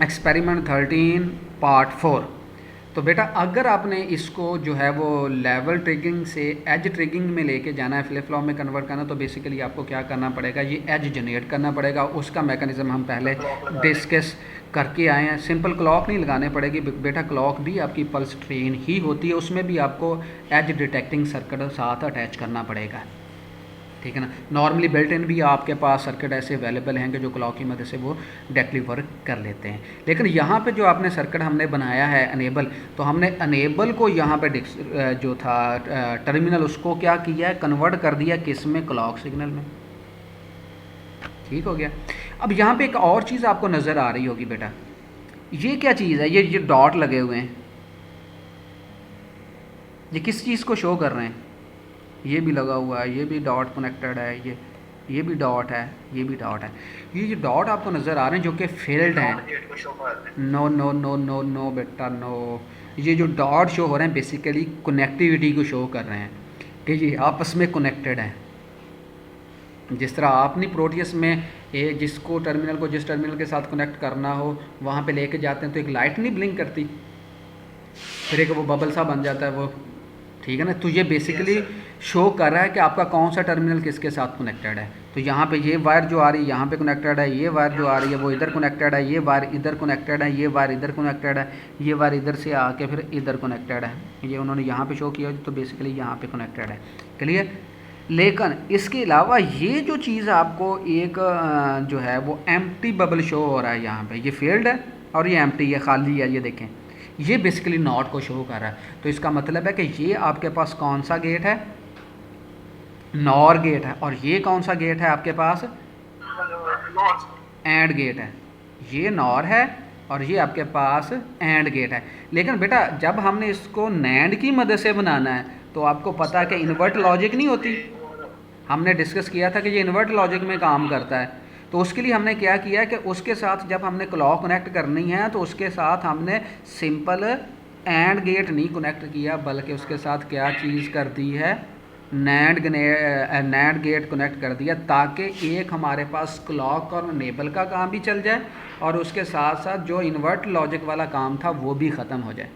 Experiment 13 part 4। तो बेटा अगर आपने इसको जो है वो लेवल ट्रिगिंग से एज ट्रिगिंग में लेके जाना है, फ्लिप फ्लॉप में कन्वर्ट करना, तो बेसिकली आपको क्या करना पड़ेगा, ये एज जनरेट करना पड़ेगा। उसका मैकेनिज्म हम पहले डिस्कस करके आए हैं। सिंपल क्लॉक नहीं लगाने पड़ेगी बेटा, क्लॉक भी आपकी पल्स ट्रेन ही होती है, उसमें भी आपको एज डिटेक्टिंग सर्किट साथ अटैच करना पड़ेगा, ठीक है ना। नॉर्मली बिल्ट इन भी आपके पास सर्किट ऐसे अवेलेबल हैं कि जो क्लॉक की मदद से वो डायरेक्टली वर्क कर लेते हैं। लेकिन यहाँ पे जो आपने सर्किट हमने बनाया है अनेबल, तो हमने अनेबल को यहाँ पे जो था टर्मिनल, उसको क्या किया है, कन्वर्ट कर दिया किस में, क्लॉक सिग्नल में। ठीक हो गया। अब यहाँ पे एक और चीज़ आपको नज़र आ रही होगी बेटा, ये क्या चीज़ है, ये डॉट लगे हुए हैं, ये किस चीज़ को शो कर रहे हैं, ये भी लगा हुआ है, ये भी डॉट कनेक्टेड है, ये भी डॉट है, ये भी डॉट है। ये जो डॉट आपको नज़र आ रहे हैं जो कि फील्ड हैं, no no no no no बेटा नो, ये जो डॉट शो हो रहे हैं बेसिकली कनेक्टिविटी को शो कर रहे हैं कि ये आपस में कनेक्टेड है। जिस तरह आपने प्रोटियस में जिसको टर्मिनल को जिस टर्मिनल के साथ कनेक्ट करना हो वहाँ पे लेके जाते हैं तो एक लाइट नहीं ब्लिंक करती, फिर एक वो बबल सा बन जाता है वो, ठीक है ना। तो ये बेसिकली शो कर रहा है कि आपका कौन सा टर्मिनल किसके साथ कनेक्टेड है। तो यहाँ पे ये वायर जो आ रही है यहाँ पे कनेक्टेड है, ये वायर जो आ रही है वो इधर कनेक्टेड है, ये वायर इधर कनेक्टेड है, ये वायर इधर कनेक्टेड है, ये वायर इधर से आके फिर इधर कनेक्टेड है। ये उन्होंने यहाँ पे शो किया तो बेसिकली यहाँ पे कनेक्टेड है, क्लियर। लेकिन इसके अलावा ये जो चीज़ आपको एक जो है वो एम्प्टी बबल शो हो रहा है यहाँ पे, ये फील्ड है और ये एम्प्टी है, खाली है, ये देखें, ये बेसिकली नॉट को शो कर रहा है। तो इसका मतलब है कि ये आपके पास कौन सा गेट है, नॉर गेट है, और ये कौन सा गेट है आपके पास, एंड गेट है। ये नॉर है और ये आपके पास एंड गेट है। लेकिन बेटा जब हमने इसको नैंड की मदद से बनाना है तो आपको पता है कि इन्वर्ट लॉजिक नहीं होती, हमने डिस्कस किया था कि ये इन्वर्ट लॉजिक में काम करता है। तो उसके लिए हमने क्या किया कि उसके साथ जब हमने क्लॉक कनेक्ट करनी है तो उसके साथ हमने सिंपल एंड गेट नहीं कनेक्ट किया, बल्कि उसके साथ क्या चीज़ कर दी है, नैंड गेट कनेक्ट कर दिया, ताकि एक हमारे पास क्लॉक और इनेबल का काम भी चल जाए और उसके साथ साथ जो इन्वर्ट लॉजिक वाला काम था वो भी ख़त्म हो जाए।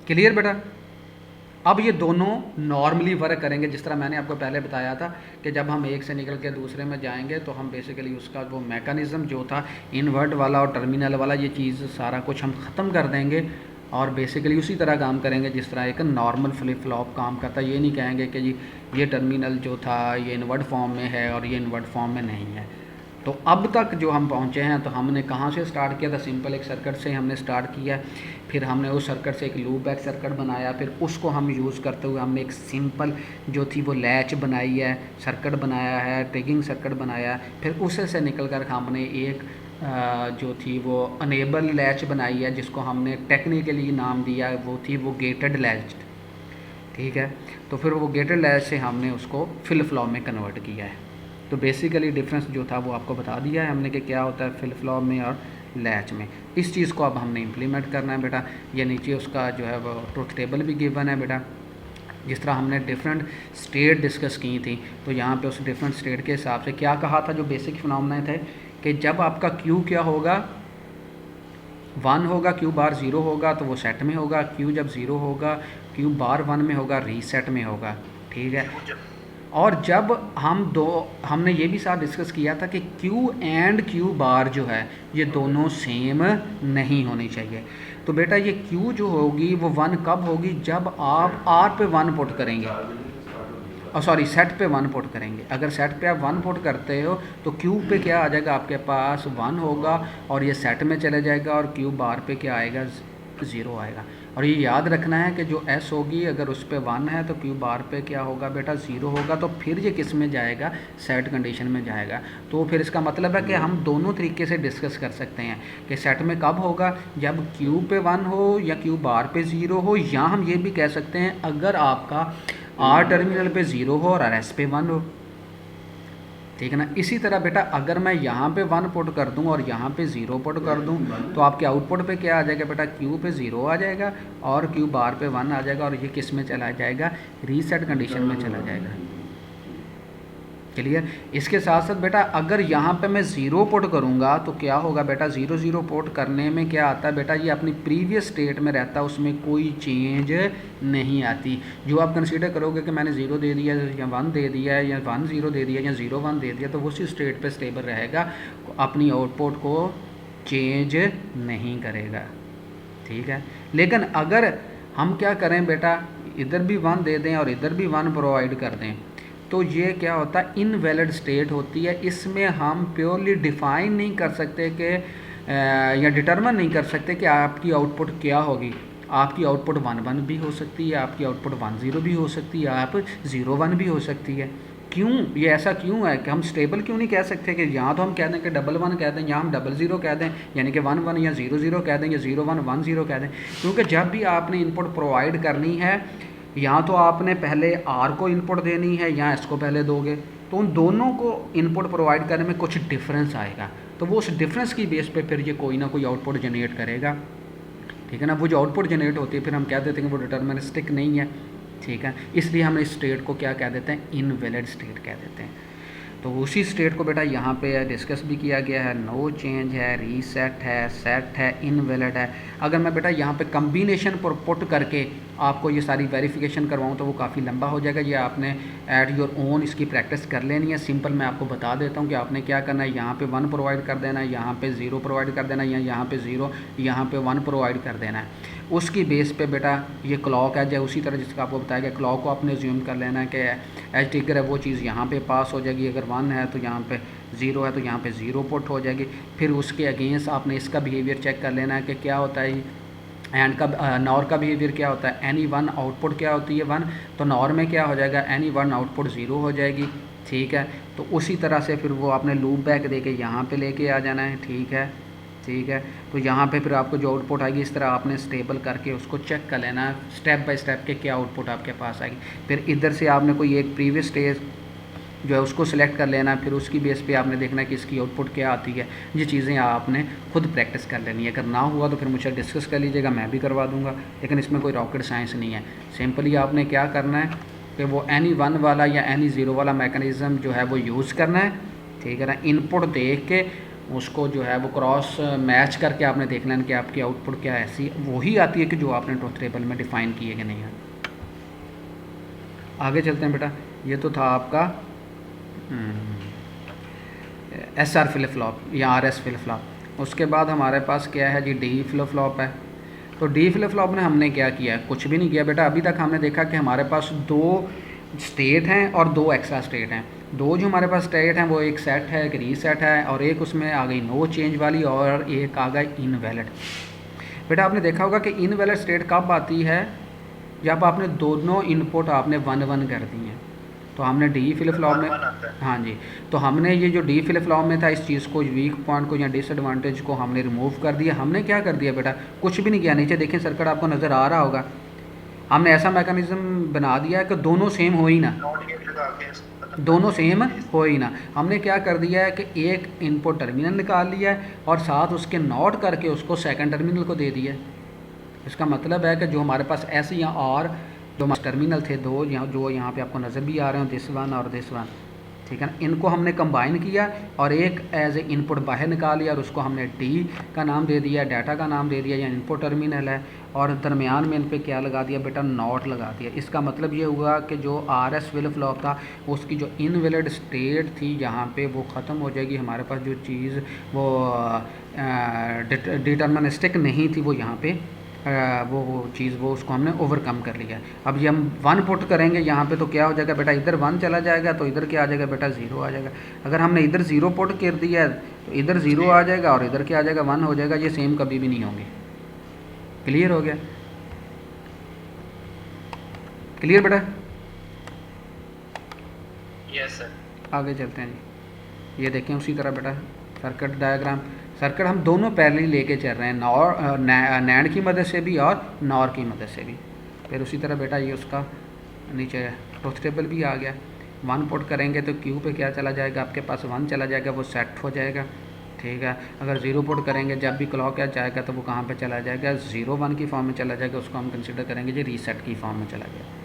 क्लियर बेटा। अब ये दोनों नॉर्मली वर्क करेंगे, जिस तरह मैंने आपको पहले बताया था कि जब हम एक से निकल के दूसरे में जाएंगे तो हम बेसिकली उसका वो मैकेनिज़्म जो था इन्वर्ट वाला और टर्मिनल वाला, ये चीज़ सारा कुछ हम ख़त्म कर देंगे और बेसिकली उसी तरह काम करेंगे जिस तरह एक नॉर्मल फ्लिप फ्लॉप काम करता है। ये नहीं कहेंगे कि जी ये टर्मिनल जो था ये इन्वर्ट फॉर्म में है और ये इन्वर्ट फॉर्म में नहीं है। तो अब तक जो हम पहुँचे हैं तो हमने कहाँ से स्टार्ट किया था, सिंपल एक सर्किट से हमने स्टार्ट किया, फिर हमने उस सर्किट से एक लूप बैक सर्किट बनाया, फिर उसको हम यूज़ करते हुए हमने एक सिंपल जो थी वो लैच बनाई है, सर्किट बनाया है, ट्रिगिंग सर्किट बनाया, फिर उससे से निकल कर हमने एक जो थी वो अनेबल लैच बनाई है जिसको हमने टेक्निकली नाम दिया वो थी वो गेटेड लैच, ठीक है। तो फिर वो गेटेड लैच से हमने उसको फ्लिप फ्लॉप में कन्वर्ट किया है। तो बेसिकली डिफरेंस जो था वो आपको बता दिया है हमने कि क्या होता है फ्लिप फ्लॉप में और लैच में। इस चीज़ को अब हमने इम्प्लीमेंट करना है बेटा। ये नीचे उसका जो है वो ट्रुथ टेबल भी गिवन है बेटा। जिस तरह हमने डिफरेंट स्टेट डिस्कस की थी तो यहाँ पे उस डिफरेंट स्टेट के हिसाब से क्या कहा था, जो बेसिक फिनोमेना थे कि जब आपका क्यू क्या होगा 1 होगा, क्यू बार 0 होगा तो वो सेट में होगा, क्यू जब 0 होगा क्यू बार 1 में होगा, रीसेट में होगा, ठीक है। और जब हमने ये भी साथ डिस्कस किया था कि क्यू एंड क्यू बार जो है ये दोनों सेम नहीं होनी चाहिए। तो बेटा ये क्यू जो होगी वो 1 कब होगी, जब आप आर पे 1 पुट करेंगे, और सॉरी सेट पे 1 पुट करेंगे। अगर सेट पे आप 1 पुट करते हो तो क्यू पे क्या आ जाएगा, आपके पास 1 होगा और ये सेट में चले जाएगा, और क्यू बार पे क्या आएगा, 0 आएगा। और ये याद रखना है कि जो एस होगी अगर उस पर 1 है तो क्यू बार पे क्या होगा बेटा, 0 होगा। तो फिर ये किस में जाएगा, सेट कंडीशन में जाएगा। तो फिर इसका मतलब है कि हम दोनों तरीके से डिस्कस कर सकते हैं कि सेट में कब होगा, जब क्यू पे 1 हो या क्यू बार पे 0 हो, या हम ये भी कह सकते हैं अगर आपका आर टर्मिनल पे 0 हो और एस पे 1 हो, ठीक है ना। इसी तरह बेटा अगर मैं यहाँ पे 1 पुट कर दूँ और यहाँ पे 0 पुट कर दूँ तो आपके आउटपुट पे क्या आ जाएगा बेटा, क्यू पे 0 आ जाएगा और क्यू बार पे 1 आ जाएगा, और ये किस में चला जाएगा, रीसेट कंडीशन में चला जाएगा। क्लियर। इसके साथ साथ बेटा अगर यहाँ पे मैं ज़ीरो पुट करूँगा तो क्या होगा बेटा, ज़ीरो ज़ीरो पुट करने में क्या आता है बेटा, ये अपनी प्रीवियस स्टेट में रहता है, उसमें कोई चेंज नहीं आती। जो आप कंसीडर करोगे कि मैंने ज़ीरो दे दिया या वन दे दिया या वन ज़ीरो दे दिया या ज़ीरो वन दे दिया, तो उसी स्टेट पे स्टेबल रहेगा, अपनी आउटपुट को चेंज नहीं करेगा, ठीक है। लेकिन अगर हम क्या करें बेटा, इधर भी वन दे दें और इधर भी वन प्रोवाइड कर दें, तो ये क्या होता है, इनवैलिड स्टेट होती है। इसमें हम प्योरली डिफ़ाइन नहीं कर सकते कि या डिटरमिन नहीं कर सकते कि आपकी आउटपुट क्या होगी। आपकी आउटपुट 1 1 भी हो सकती है, आपकी आउटपुट 1 0 भी हो सकती है, आप 0 1 भी हो सकती है। क्यों, ये ऐसा क्यों है कि हम स्टेबल क्यों नहीं कह सकते कि यहाँ तो हम कह दें कि 1 1 कह दें, यहाँ हम 0 0 कह दें, यानी कि 1 1 या 0 0 कह दें, या 0 1 1 0 कह दें। क्योंकि जब भी आपने इनपुट प्रोवाइड करनी है, यहाँ तो आपने पहले आर को इनपुट देनी है, यहाँ एस को पहले दोगे, तो उन दोनों को इनपुट प्रोवाइड करने में कुछ डिफरेंस आएगा, तो वो उस डिफरेंस की बेस पे फिर ये कोई ना कोई आउटपुट जनरेट करेगा, ठीक है ना। वो जो आउटपुट जनरेट होती है फिर हम कह देते हैं कि वो डिटर्मिनिस्टिक नहीं है, ठीक है। इसलिए हम इस स्टेट को क्या कह देते हैं, इनवैलिड स्टेट कह देते हैं। तो उसी स्टेट को बेटा यहाँ पे डिस्कस भी किया गया है, नो चेंज है, रीसेट है, सेट है, इनवैलिड है। अगर मैं बेटा यहाँ पे कम्बिनेशन पर पुट करके आपको ये सारी वेरिफिकेशन करवाऊँ तो वो काफ़ी लंबा हो जाएगा, ये आपने एट योर ओन इसकी प्रैक्टिस कर लेनी है। सिंपल मैं आपको बता देता हूँ कि आपने क्या करना है, यहाँ पे 1 प्रोवाइड कर देना है, यहाँ पे 0 प्रोवाइड कर देना है, या यहाँ पे 0, यहाँ पे 1 प्रोवाइड कर देना है। उसकी बेस पे बेटा ये क्लॉक है, जो उसी तरह जिसका आपको बताया गया, क्लॉक को आपने ज्यूम कर लेना है कि एज टिकर है वो चीज़ यहाँ पे पास हो जाएगी, अगर 1 है तो यहाँ पे 0 है तो यहाँ पे 0 पुट हो जाएगी। फिर उसके अगेंस्ट आपने इसका बिहेवियर चेक कर लेना है कि क्या होता है, एंड का नॉर का बिहेवियर क्या होता है, एनी 1 आउटपुट क्या होती है 1, तो नॉर में क्या हो जाएगा, एनी 1 आउटपुट 0 हो जाएगी, ठीक है। तो उसी तरह से फिर वो आपने लूप बैक दे के यहाँ पर लेके आ जाना है, ठीक है, ठीक है। तो यहाँ पे फिर आपको जो आउटपुट आएगी इस तरह आपने स्टेबल करके उसको चेक कर लेना है स्टेप बाय स्टेप के क्या आउटपुट आपके पास आएगी। फिर इधर से आपने कोई एक प्रीवियस स्टेज जो है उसको सिलेक्ट कर लेना है, फिर उसकी बेस पे आपने देखना है कि इसकी आउटपुट क्या आती है। ये चीज़ें आपने खुद प्रैक्टिस कर लेनी है, अगर ना हुआ तो फिर मुझसे डिस्कस कर लीजिएगा, मैं भी करवा दूँगा, लेकिन इसमें कोई रॉकेट साइंस नहीं है। सिंपली आपने क्या करना है कि वो एनी 1 वाला या एनी 0 वाला मैकेनिज़्म जो है वो यूज़ करना है, ठीक है ना। इनपुट देख के उसको जो है वो क्रॉस मैच करके आपने देख लेना कि आपकी आउटपुट क्या ऐसी वही आती है कि जो आपने ट्रुथ टेबल में डिफ़ाइन किए कि नहीं है। आगे चलते हैं बेटा, ये तो था आपका SR फ्लिप फ्लॉप या RS फ्लिप फ्लॉप। उसके बाद हमारे पास क्या है जी, D फ्लिप फ्लॉप है। तो D फ्लिप फ्लॉप में हमने क्या किया है, कुछ भी नहीं किया बेटा। अभी तक हमने देखा कि हमारे पास 2 स्टेट हैं और 2 एक्स्ट्रा स्टेट हैं। 2 जो हमारे पास स्टेट हैं वो एक सेट है, एक रीसेट है, और एक उसमें आ गई नो चेंज वाली, और एक आ गई इनवैलिड। बेटा आपने देखा होगा कि इनवैलिड स्टेट कब आती है, जब आपने दोनों इनपुट आपने 1 1 कर दी हैं। तो हमने डी फ्लिप फ्लॉप में, हाँ जी, तो हमने ये जो डी फ्लिप फ्लॉप में था इस चीज़ को, वीक पॉइंट को या डिसएडवांटेज को हमने रिमूव कर दिया। हमने क्या कर दिया बेटा, कुछ भी नहीं किया। नीचे देखें सर्किट आपको नज़र आ रहा होगा, हमने ऐसा मैकेनिज्म बना दिया है कि दोनों सेम हो ही ना, दोनों सेम हो ही ना। हमने क्या कर दिया है कि एक इनपुट टर्मिनल निकाल लिया है और साथ उसके नॉट करके उसको सेकंड टर्मिनल को दे दिया। इसका मतलब है कि जो हमारे पास ऐसे या और जो टर्मिनल थे 2 जो यहाँ पे आपको नज़र भी आ रहे हो, दिस वन और दिस वन, ठीक है ना, इनको हमने कंबाइन किया और एक एज ए इनपुट बाहर निकाल लिया और उसको हमने डी का नाम दे दिया, डाटा का नाम दे दिया, या इनपुट टर्मिनल है, और दरमियान में इन पे क्या लगा दिया बेटा, नॉट लगा दिया। इसका मतलब ये हुआ कि जो RS फ्लिप फ्लॉप था उसकी जो इनवैलिड स्टेट थी यहाँ पे वो ख़त्म हो जाएगी। हमारे पास जो चीज़ वो डिटर्मिनिस्टिक नहीं थी वो यहाँ पे वो चीज़ वो उसको हमने ओवरकम कर लिया। अब ये हम 1 पुट करेंगे यहाँ पे तो क्या हो जाएगा बेटा, इधर 1 चला जाएगा तो इधर क्या आ जाएगा बेटा, 0 आ जाएगा। अगर हमने इधर 0 पुट कर दिया तो इधर 0 आ जाएगा और इधर क्या आ जाएगा, 1 हो जाएगा। ये सेम कभी भी नहीं होंगे। क्लियर हो गया? क्लियर बेटा? Yes sir. आगे चलते हैं जी। ये देखें उसी तरह बेटा सर्किट डायग्राम, सर्किट हम दोनों पैरेलली लेके चल रहे हैं, नैंड की मदद से भी और नॉर की मदद से भी। फिर उसी तरह बेटा ये उसका नीचे ट्रुथ टेबल भी आ गया। 1 पुट करेंगे तो क्यू पे क्या चला जाएगा, आपके पास 1 चला जाएगा, वो सेट हो जाएगा, ठीक है। अगर 0 पुट करेंगे जब भी क्लॉक आ जाएगा तो वो कहाँ पे चला जाएगा, 0 1 की फॉर्म में चला जाएगा, उसको हम कंसिडर करेंगे जी रीसेट की फॉर्म में चला जाएगा।